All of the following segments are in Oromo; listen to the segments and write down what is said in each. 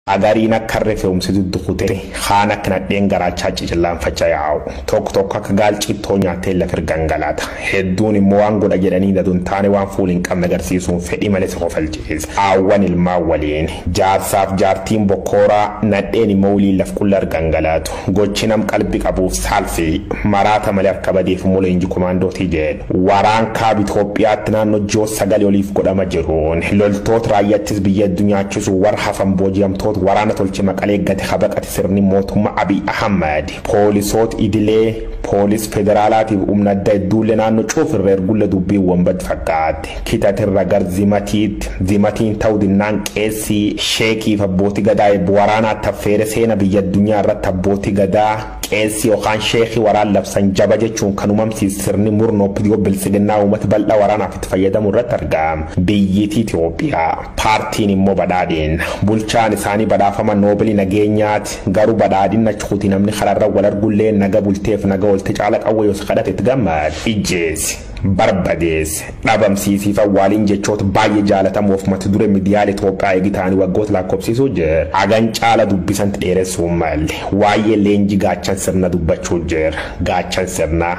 Agariin akka rifeemsi duddukute kaan akka nadheen garaachaa cicillaanfachaa yaa'u tokko tokko akka gaalchittoo nyaattee lafa gangalaata hedduun immoo waan godha jedhanii daduun taane waan fuul hin qabne agarsiisuun fedhii malee si kofalchiisa aawwan ilmaan waliin jaarsaaf jaartiin bokkooraa nadheen immoo waliin laf qullaa gangalaatu gochi nam qalbii qabuuf saalfii maraata malee akka badeef mulee inji komaandootii jedhu waraan kaab Itoophiyaatti naannoo ji'oo 9 oliif godhama jiruun loltoota raayyaattis biyya addunyaachisuun war hafan booji'amtoota waraana tolchi maqalee gati habaqati sirni mootummaa Abiy Ahmed poolisoota idilee poolis federaalaatiif humna adda hedduulee naannoo cuufirra ergulle dubbiiwwan bad fakkaate kitatirra gar zimatiin ta'uu dinnaan qeessii sheekiif abbootii gadaa waraanaa taffeere seena biyya addunyaa irratti abbootii gadaa qeessii yookaan sheekii waraan labsan jaba jechuun kan uumamsiis sirni murnoo pidiyoo bilisiginnaa uummata bal'aa waraanaaf itti fayyadamu irratti argama biyyittii Itoophiyaa paartiin immoo badhaadheen bulchaan isaanii badhaafama noobilii nageenyaati garuu badhaadhinna chuuti namni kararra wal argullee naga bulteef naga walti caala qawwee yoo kadhate itti gammad ijjeesi barbadees dhabamsiisiif awwaaliin jechoota baay'ee jaalatamuuf mata dure miidiyaa Itoophiyaa eegitaanii waggoota lakkoofsisuu jira agan caala dubbisanti dheeressuun malle waa'ee leenji gaachan sirna dubbachuu jira gaachan sirna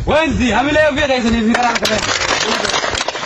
wanzi hamilee ofii keessanii fi karaa kana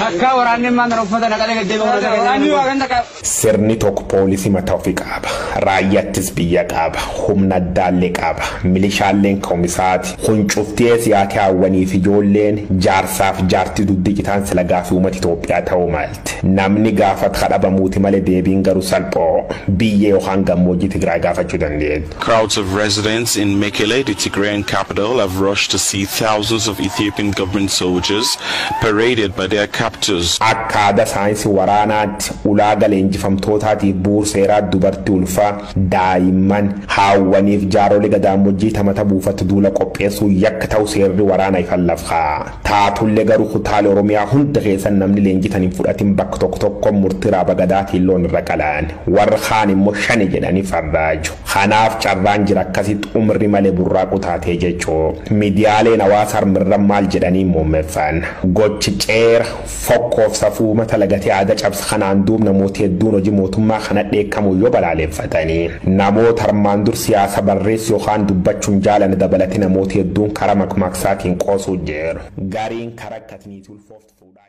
akka waraanni maandara uffata naqalee gaddeebi'u sirni tokko poolisii mataa ofii qaba raayyaattis biyya qaba humna addaallee qaba milishaalleen koomisaati huncuftee siyaati hawwaniif ijoolleen jaarsaaf jaartii duddiqitaan sila gaafii uummata Itoophiyaa ta'uu malti namni gaafat kadhabamuuti malee deebiin garuu salphoo biyya yookaan gammoojjii Tigraay gaafachuu dandeenya. Crowds of residents in Mekele, the Tigrayan capital, have rushed to see thousands of Ethiopian government soldiers paraded by their captors. Akkaadaa saayinsii waraanaatti ulaaga leenjifamtootaatiif buurseeraa dubartii ulfaa daa'imman hawwaniif jaarolee gadaamojjii tamata buufatu duula qopheessuu yakka ta'u seerri waraana ifan lafaa taatullee garuu kutaalee Oromiyaa hunda keessan namni leenjitaniin fudhatiin bakka tokko murtii raaba gadaatiin loon irra qalaan warra kaan immoo shani jedhanii fardaaju kanaaf carraan jira akkasitti umri malee burraaqu taatee jechuu miidiyaaleen hawaasaa harmirran maal jedhanii muummeeffan gochi ceera fokkoof safuu mata lagatee aadaa cabsa kanaan duub namoota hedduun hojii mootummaa kana dheekkamuu yoo balaaleffatanii namoota harmaan dur siyaasa barreessu yookaan dubbachuun jaalan dabalate namoota hedduun karaa makmaksaatiin qoosuu jiru gariin karaa akkatiniitu ulfooftu fuudhaa